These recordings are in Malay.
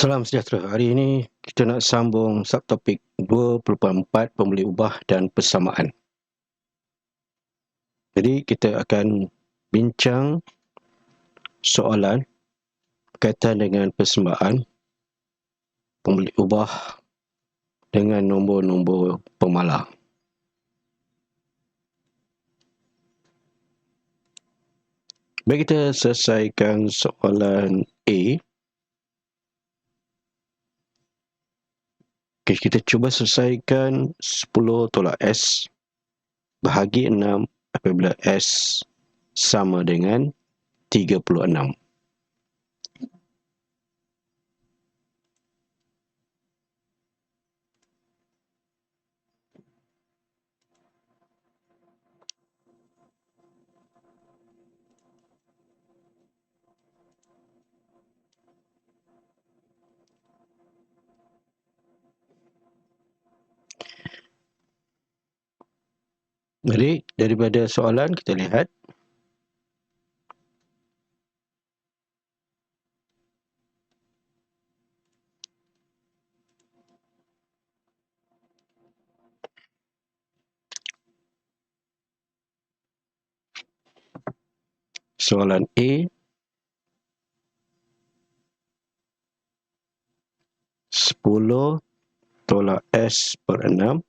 Salam sejahtera. Hari ini kita nak sambung subtopik 2.4 pembeli ubah dan persamaan. Jadi kita akan bincang soalan berkaitan dengan persamaan pembeli ubah dengan nombor-nombor pemalar. Baik, kita selesaikan soalan A. Okay, kita cuba selesaikan 10 tolak S bahagi 6 apabila S sama dengan 36. Jadi daripada soalan kita lihat soalan A, 10 tolak S per 6,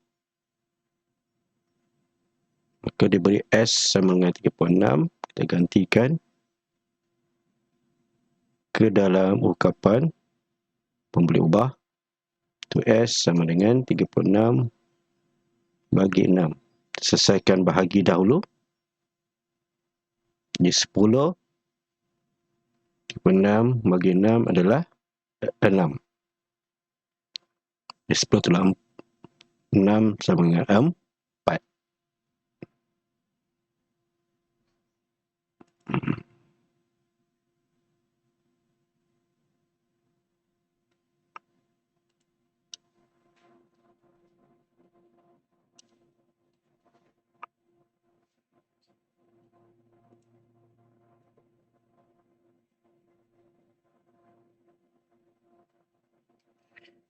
maka diberi S sama dengan 36, kita gantikan ke dalam ungkapan pembeli ubah, tu S sama dengan 36 bagi 6. Selesaikan bahagi dahulu. Jadi 10 36 bagi 6 adalah 6. Jadi 10 tolak 6 sama dengan 4.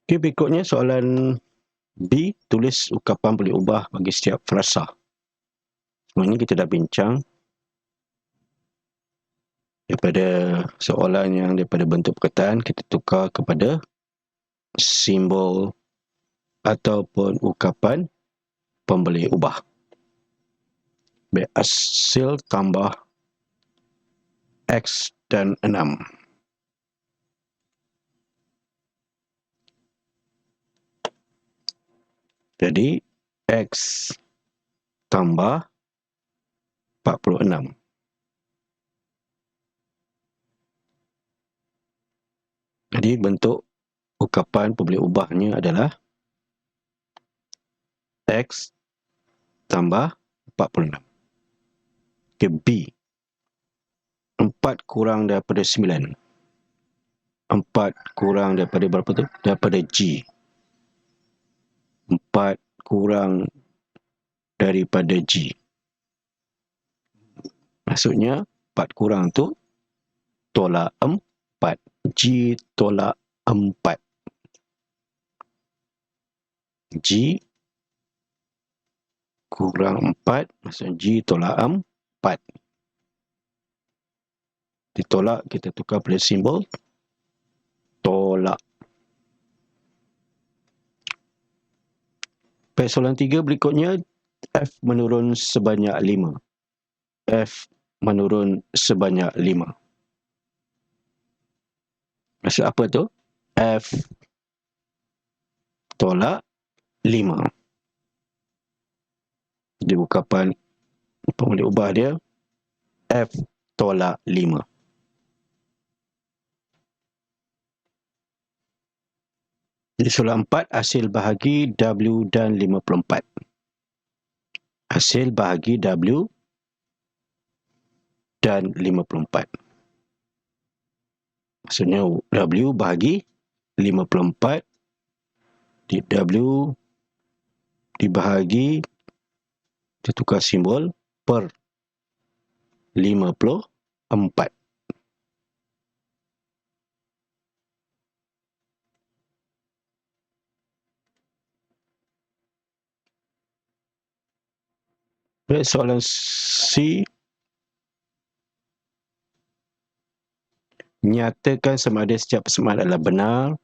Okey, berikutnya soalan B, tulis ungkapan boleh ubah bagi setiap frasa. Sebenarnya kita dah bincang daripada soalan yang daripada bentuk perkataan, kita tukar kepada simbol ataupun ungkapan pembeli ubah. Baik, hasil tambah X dan 6. Jadi, X tambah 46. Jadi, bentuk ungkapan pembeli ubahnya adalah X tambah 46. Okay, B. 4 kurang daripada 9. 4 kurang daripada berapa tu? Daripada G. 4 kurang daripada G. Maksudnya 4 kurang tu tolak 4. G tolak 4. G kurang 4, maksudnya G tolak 4. Ditolak, kita tukar pada simbol tolak. Pada soalan 3 berikutnya, F menurun sebanyak 5. F menurun sebanyak 5. Maksud apa tu? F tolak 5. Jadi ungkapan pembeli ubah dia F tolak 5. Jadi soalan 4, hasil bahagi W dan 54. Hasil bahagi W dan 54. Maksudnya W bahagi 54 di W dibahagi, kita tukar simbol, per 54. Baik, soalan C, nyatakan sama ada setiap persamaan adalah benar,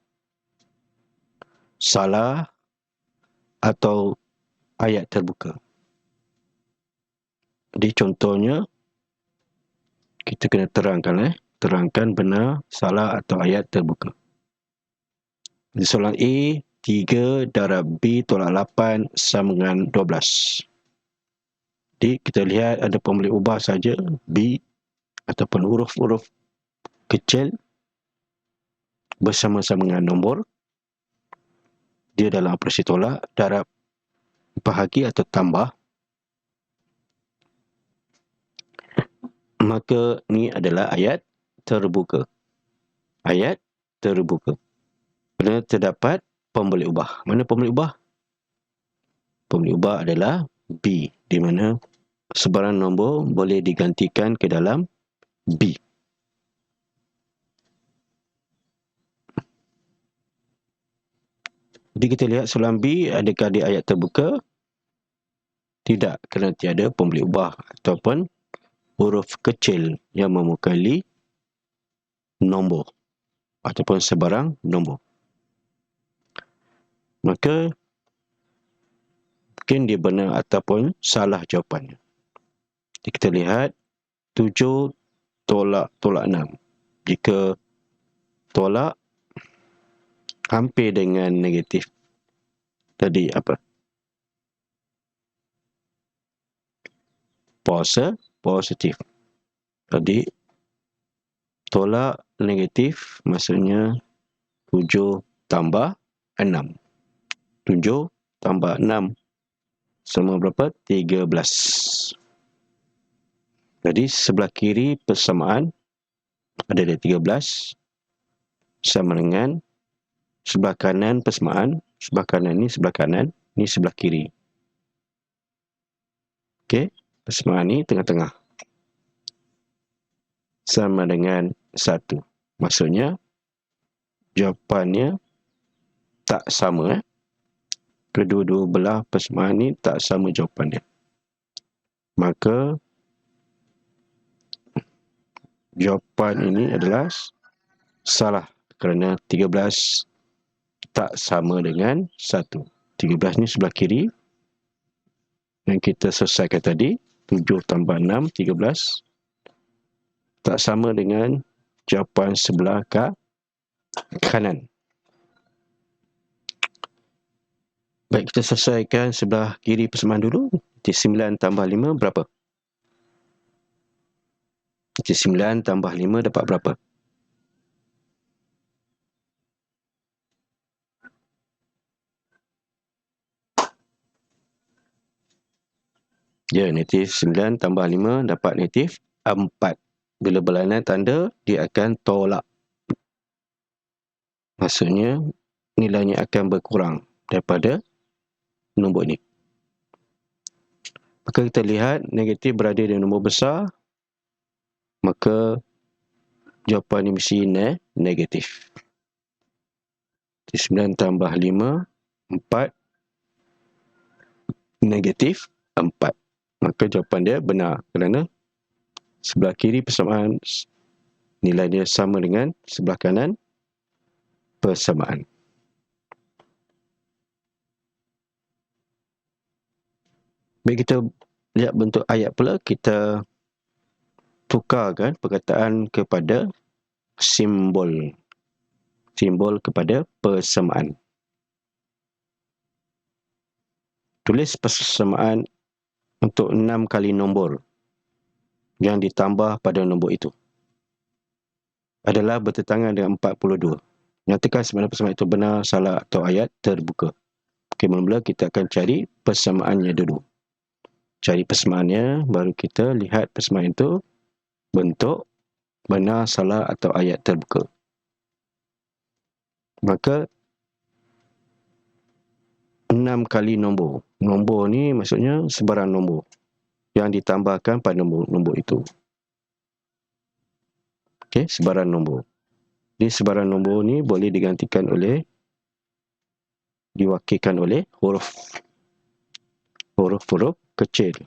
salah atau ayat terbuka. Jadi contohnya kita kena terangkan benar, salah atau ayat terbuka. Di soalan A, 3 darab B tolak 8 sama dengan 12. Jadi kita lihat ada pembeli ubah saja B ataupun huruf-huruf kecil bersama-sama dengan nombor. Dia dalam operasi tolak, darab, bahagi atau tambah. Maka ni adalah ayat terbuka. Ayat terbuka. Kerana terdapat pembeli ubah. Mana pembeli ubah? Pembeli ubah adalah B, di mana sebarang nombor boleh digantikan ke dalam B. Jadi kita lihat soalan B, adakah dia ayat terbuka? Tidak, kerana tiada pembeli ubah ataupun huruf kecil yang memukali nombor ataupun sebarang nombor. Maka mungkin dia benar ataupun salah jawapannya. Jadi kita lihat 7 tolak 6. Jika tolak hampir dengan negatif, tadi apa? Positif. Jadi tolak negatif maksudnya 7 tambah 6. 7 tambah 6 sama berapa? 13. Jadi sebelah kiri persamaan ada 13 sama dengan sebelah kanan persamaan. Sebelah kanan ni sebelah kanan, ni sebelah kiri. Okey, persamaan ni tengah-tengah. Sama dengan 1. Maksudnya jawapannya tak sama. Kedua-dua belah persamaan ni tak sama jawapannya. Maka jawapan ini adalah salah kerana 13 tak sama dengan 1. 13 ni sebelah kiri yang kita selesaikan tadi, 7 tambah 6, 13, tak sama dengan jawapan sebelah kanan. Baik, kita selesaikan sebelah kiri persamaan dulu. 9 tambah 5 berapa? 9 tambah 5 dapat berapa? Ya, negatif 9 tambah 5 dapat negatif 4. Bila berlainan tanda, dia akan tolak. Maksudnya, nilainya akan berkurang daripada nombor ini. Maka kita lihat negatif berada di nombor besar, maka jawapan ini mesti negatif. 9 tambah 5, 4, negatif 4. Maka jawapan dia benar kerana sebelah kiri persamaan nilai dia sama dengan sebelah kanan persamaan. Baik, kita lihat bentuk ayat pula. Kita tukarkan perkataan kepada simbol. Simbol kepada persamaan. Tulis persamaan untuk 6 kali nombor yang ditambah pada nombor itu adalah bertentangan dengan 42. Nyatakan sebenarnya persamaan itu benar, salah atau ayat terbuka. Okey, mula-mula kita akan cari persamaannya dulu. Cari persamaannya, baru kita lihat persamaan itu bentuk benar, salah atau ayat terbuka. Maka 6 kali nombor. Nombor ni maksudnya sebarang nombor yang ditambahkan pada nombor itu. Okey, sebarang nombor. Jadi sebarang nombor ni boleh digantikan oleh, diwakilkan oleh huruf-huruf kecil.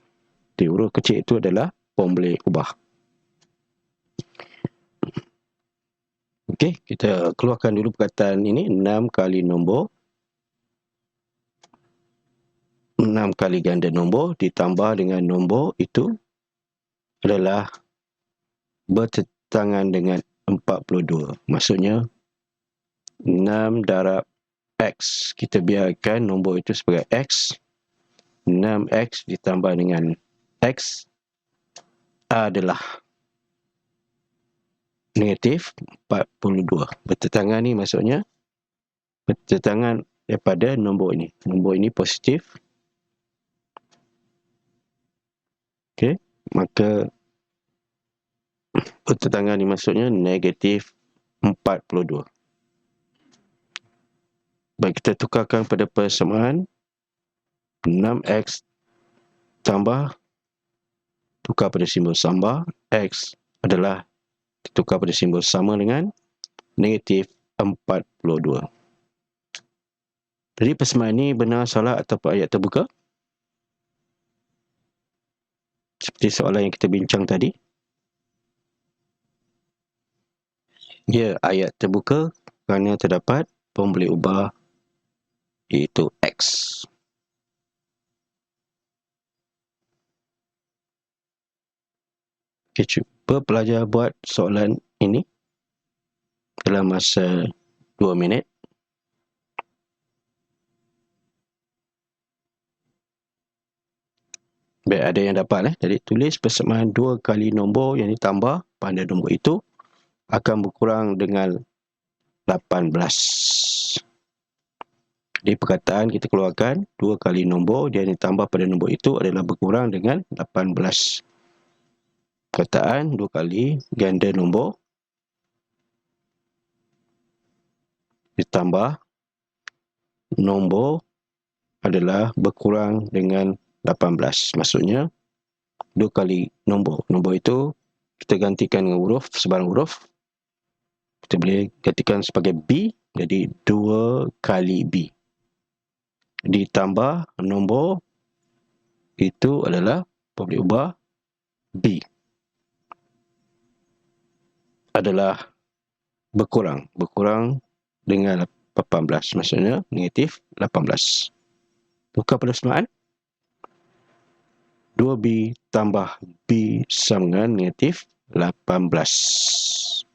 Di huruf kecil itu adalah pemboleh ubah. Okey, kita keluarkan dulu perkataan ini. 6 kali nombor, 6 kali ganda nombor ditambah dengan nombor itu adalah bertentangan dengan 42. Maksudnya 6 darab X. Kita biarkan nombor itu sebagai X. 6X ditambah dengan X adalah negatif 42. Bertentangan ni maksudnya bertentangan daripada nombor ini. Nombor ini positif. Okey, maka bertentangan ni maksudnya negatif 42. Baik, kita tukarkan pada persamaan 6X tambah, tukar pada simbol sambah, X adalah ditukar pada simbol sama dengan negatif 42. Jadi persamaan ini benar, salah ataupun ayat terbuka? Seperti soalan yang kita bincang tadi. Ya, ayat terbuka kerana terdapat pemboleh ubah iaitu X. Okay, cuba pelajar buat soalan ini dalam masa 2 minit. Baik, ada yang dapat. Jadi tulis persamaan 2 kali nombor yang ditambah pada nombor itu akan berkurang dengan 18. Jadi perkataan kita keluarkan 2 kali nombor yang ditambah pada nombor itu adalah berkurang dengan 18. Perkataan 2 kali ganda nombor ditambah nombor adalah berkurang dengan 18. Maksudnya 2 kali nombor. Nombor itu kita gantikan dengan huruf, sebarang huruf. Kita boleh gantikan sebagai B, jadi 2 kali B. Ditambah nombor itu adalah pemboleh ubah B. Adalah berkurang. Berkurang dengan 18. Maksudnya negatif 18. Tukar persamaan. 2B tambah B sama dengan negatif 18.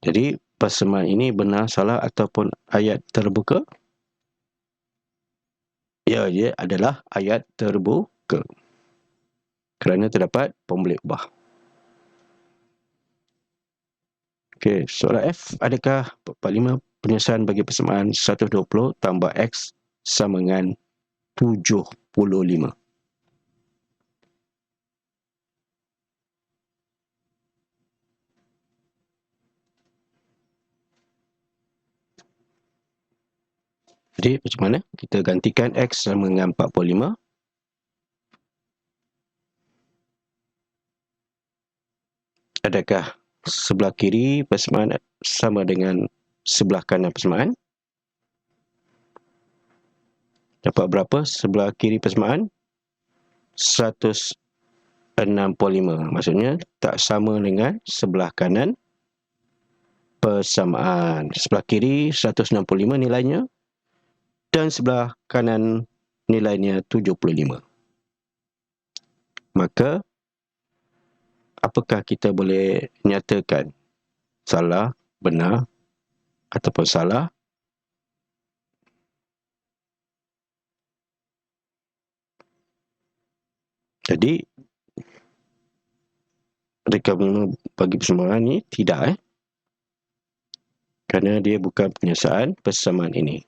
Jadi persamaan ini benar, salah ataupun ayat terbuka? Ya, dia adalah ayat terbuka. Kerana terdapat pemboleh ubah. Okey, soalan F. Adakah 45 penyelesaian bagi persamaan 120 tambah X sama dengan 75? Jadi macam mana? Kita gantikan X sama dengan 45. Adakah sebelah kiri persamaan sama dengan sebelah kanan persamaan? Dapat berapa sebelah kiri persamaan? 165. Maksudnya tak sama dengan sebelah kanan persamaan. Sebelah kiri 165 nilainya dan sebelah kanan nilainya 75. Maka apakah kita boleh nyatakan salah, benar ataupun salah? Jadi adakah bagi persamaan ini? Tidak. Kerana dia bukan penyelesaian persamaan ini.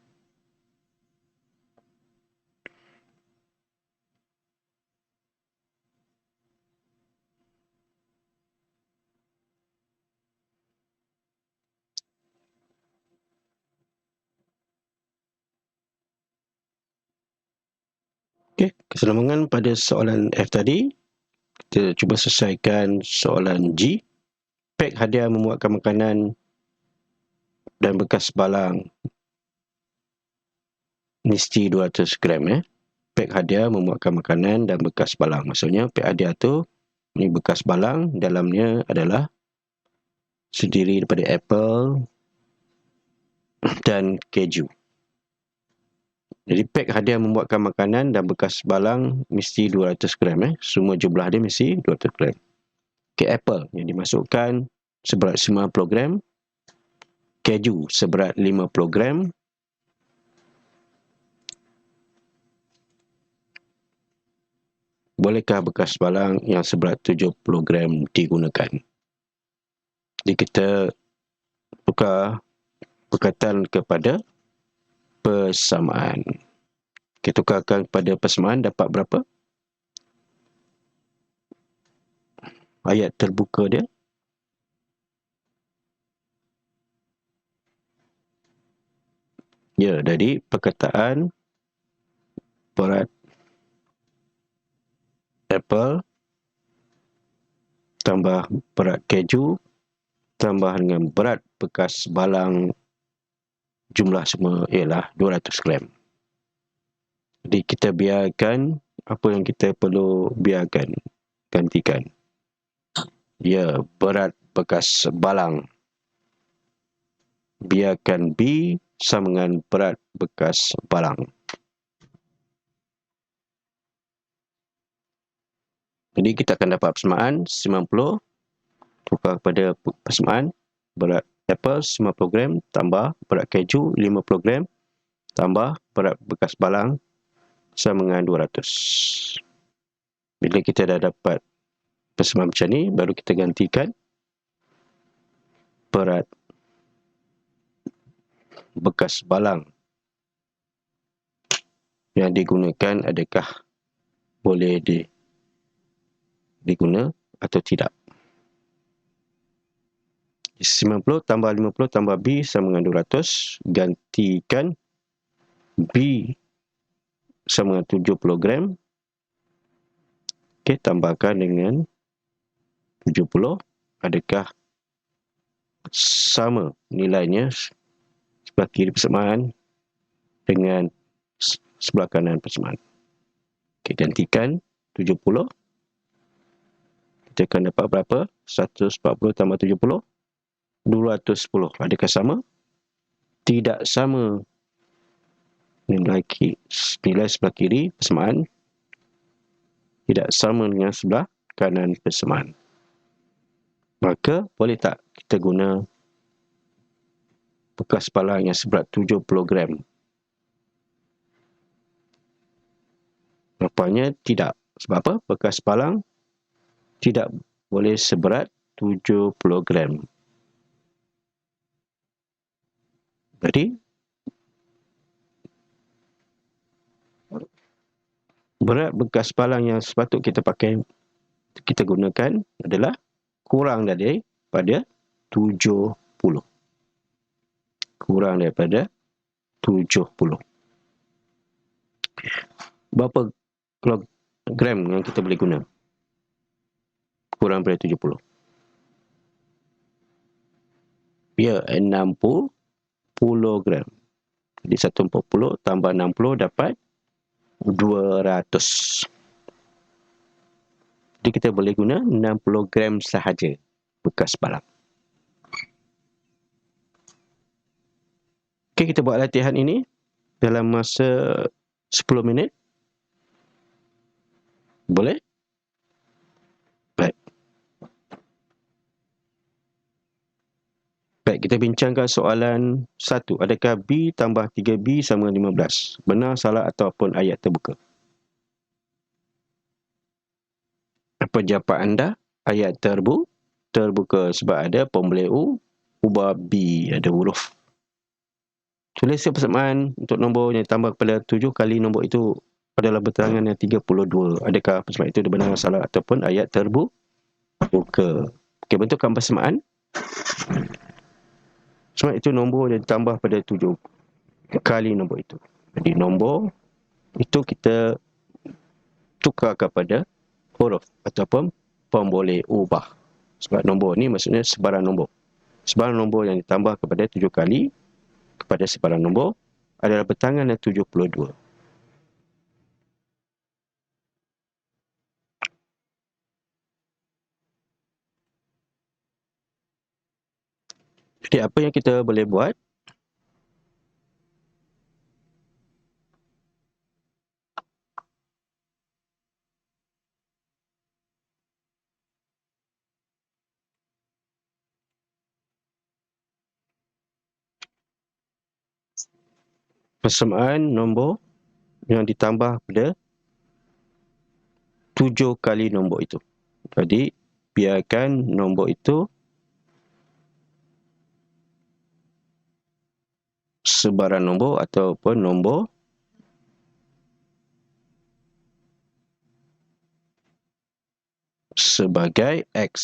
Okey, keselamatan pada soalan F tadi. Kita cuba selesaikan soalan G. Pek hadiah memuatkan makanan dan bekas balang mesti 200 gram. Pek hadiah memuatkan makanan dan bekas balang. Maksudnya pek hadiah tu, ni bekas balang, dalamnya adalah terdiri daripada apple dan keju. Jadi pek hadiah membuatkan makanan dan bekas balang mesti 200 gram. Semua jumlah dia mesti 200 gram. Kek apple yang dimasukkan seberat 90 gram. Keju seberat 50 gram. Bolehkah bekas balang yang seberat 70 gram digunakan? Jadi kita tukar perkataan kepada persamaan. Kita tukarkan kepada persamaan, dapat berapa? Ayat terbuka dia. Ya, jadi perkataan berat apple tambah berat keju tambah dengan berat bekas balang, jumlah semua ialah 200 gram. Jadi kita biarkan apa yang kita perlu biarkan, gantikan. Ya, berat bekas balang. Biarkan B sama dengan berat bekas balang. Jadi kita akan dapat persamaan 90 tukar kepada persamaan berat apple 50 gram tambah berat keju 50 gram tambah berat bekas balang sama dengan 200. Bila kita dah dapat persamaan macam ni, baru kita gantikan berat bekas balang yang digunakan adakah boleh diguna atau tidak. 90 tambah 50 tambah B sama dengan 200. Gantikan B sama dengan 70 gram. Okey, tambahkan dengan 70. Adakah sama nilainya sebelah kiri persamaan dengan sebelah kanan persamaan? Okey, gantikan 70. Kita akan dapat berapa? 140 tambah 70. 210. Adakah sama? Tidak sama. Nilai sebelah kiri persamaan tidak sama dengan sebelah kanan persamaan. Maka boleh tak kita guna bekas balang yang seberat 70 gram? Nampaknya tidak. Sebab apa? Bekas balang tidak boleh seberat 70 gram. Jadi berat bekas balang yang sepatut kita kita gunakan adalah kurang daripada 70. Kurang daripada 70. Berapa kilogram yang kita boleh guna? Kurang daripada 70. Ya, 60 gram. Jadi 140 tambah 60 dapat 200. Jadi kita boleh guna 60 gram sahaja bekas balang. Okey, kita buat latihan ini dalam masa 10 minit. Boleh? Baik. Baik, kita bincangkan soalan 1. Adakah B tambah 3B sama dengan 15? Benar, salah ataupun ayat terbuka? Apa jawapan anda? Ayat terbuka sebab ada pembeli U, ubah B ada huruf. Tulis persamaan untuk nombor yang tambah kepada 7 kali nombor itu adalah berterangan yang 32. Adakah persamaan itu benar, salah ataupun ayat terbuka? Okey, bentukkan persamaan. Sebab itu nombor yang ditambah pada 7 kali nombor itu. Jadi nombor itu kita tukar kepada huruf ataupun pemboleh ubah. Sebab nombor ni maksudnya sebarang nombor. Sebarang nombor yang ditambah kepada 7 kali kepada sebarang nombor adalah bertangan yang 72. Jadi apa yang kita boleh buat? Persamaan nombor yang ditambah pada 7 kali nombor itu. Jadi biarkan nombor itu sebarang nombor ataupun nombor sebagai X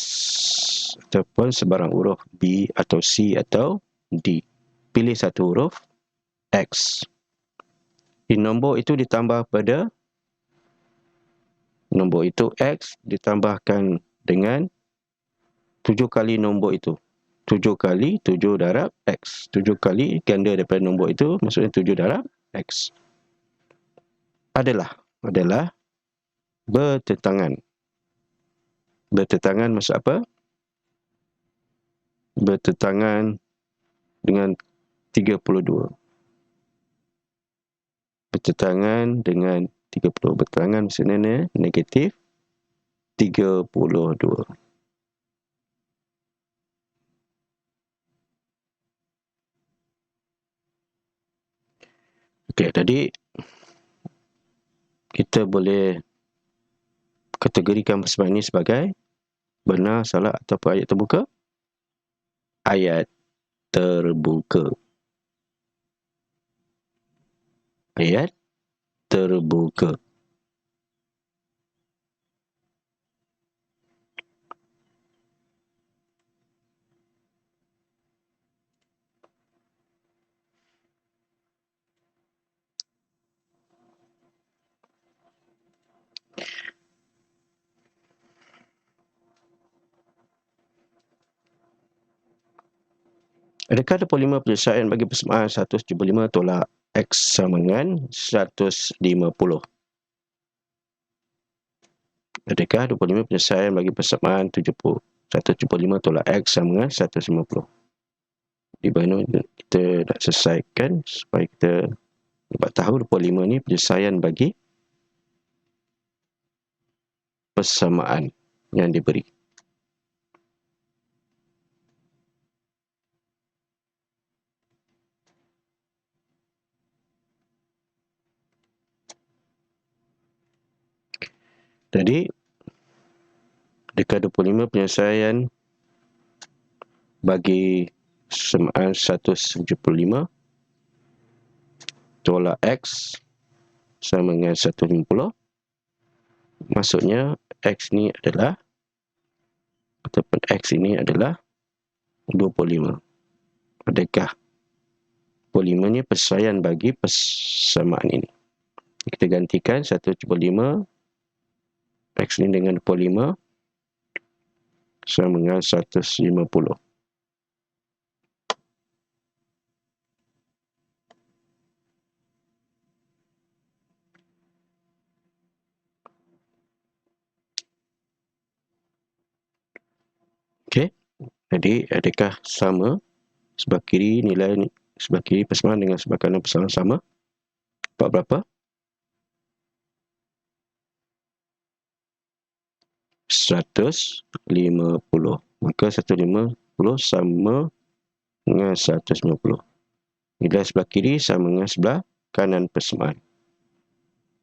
ataupun sebarang huruf B atau C atau D. Pilih satu huruf X. Di nombor itu ditambah pada nombor itu X ditambahkan dengan 7 kali nombor itu. 7 kali 7 darab X. 7 kali ganda daripada nombor itu, maksudnya 7 darab X. Adalah bertentangan. Bertentangan maksud apa? Bertentangan dengan 32. Bertentangan dengan 30. Bertentangan maksudnya negatif 32. Okey, tadi kita boleh kategorikan persamaan ini sebagai benar, salah ataupun ayat terbuka. Ayat terbuka. Ayat terbuka. Adakah 25 penyelesaian bagi persamaan 175 tolak X sama dengan 150? Adakah 25 penyelesaian bagi persamaan 175 tolak X sama dengan 150? Di mana kita nak selesaikan supaya kita dapat tahu 25 ni penyelesaian bagi persamaan yang diberi. Jadi, adakah 25 penyelesaian bagi persamaan 175 tolak X sama dengan 150? Maksudnya, X ni adalah, ataupun X ini adalah 25. Adakah 25 ni penyelesaian bagi persamaan ini? Kita gantikan 175 X ni dengan 25 sama dengan 150. Okey. Jadi adakah sama sebelah kiri nilai sebelah kiri persamaan dengan sebelah kanan persamaan sama? Dapat berapa? 150. Maka 150 sama dengan 150. Nilai sebelah kiri sama dengan sebelah kanan persamaan.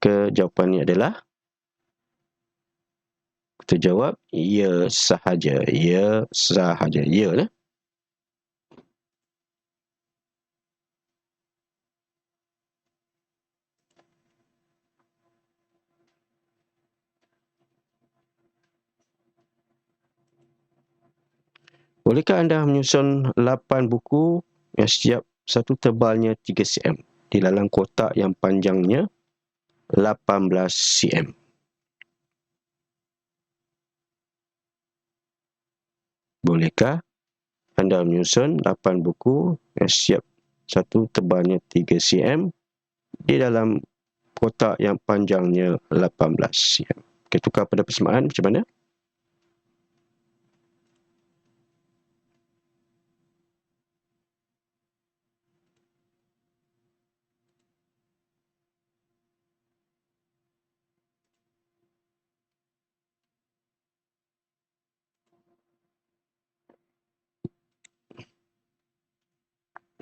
Jawapannya adalah, kita jawab ya sahaja. Ya sahaja. Ya lah. Bolehkah anda menyusun 8 buku yang setiap satu tebalnya 3 cm di dalam kotak yang panjangnya 18 cm? Bolehkah anda menyusun 8 buku yang setiap satu tebalnya 3 cm di dalam kotak yang panjangnya 18 cm? Kita tukar pada persamaan macam mana?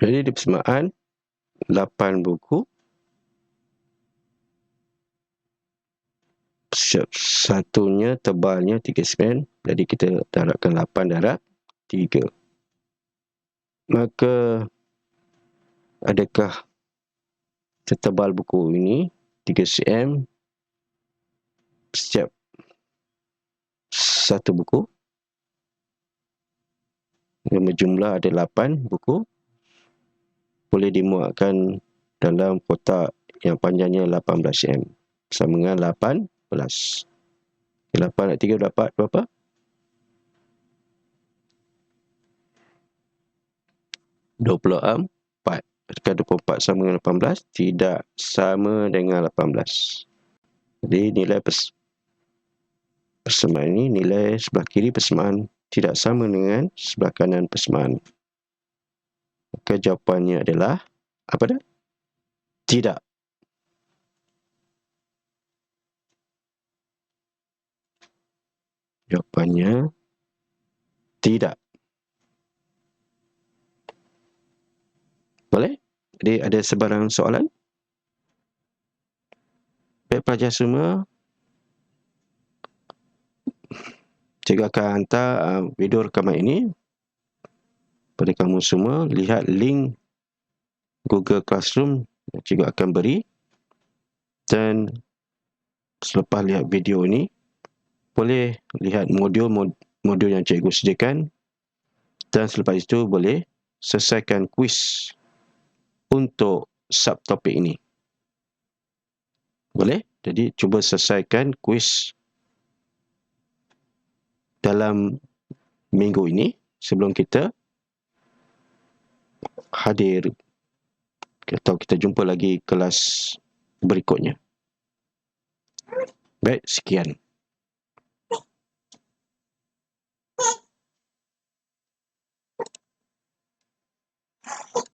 Jadi di persamaan 8 buku, satunya tebalnya 3 cm, jadi kita darabkan 8 darab 3. Maka adakah setebal buku ini 3 cm setiap satu buku, yang berjumlah ada 8 buku, boleh dimuatkan dalam kotak yang panjangnya 18 cm, sama dengan 18. 8 nak 3 dapat berapa? 24. Adakah 24 sama dengan 18? Tidak sama dengan 18. Jadi nilai persamaan ini, nilai sebelah kiri persamaan tidak sama dengan sebelah kanan persamaan. Maka jawapannya adalah apa dah? Tidak. Jawapannya tidak. Boleh? Jadi ada sebarang soalan? Baik pelajar semua, cikgu akan hantar video rekaman ini pada kamu semua. Lihat link Google Classroom yang cikgu akan beri, dan selepas lihat video ini boleh lihat modul yang cikgu sediakan, dan selepas itu boleh selesaikan kuis untuk subtopik ini. Boleh? Jadi cuba selesaikan kuis dalam minggu ini sebelum kita hadir atau kita jumpa lagi kelas berikutnya. Baik, sekian.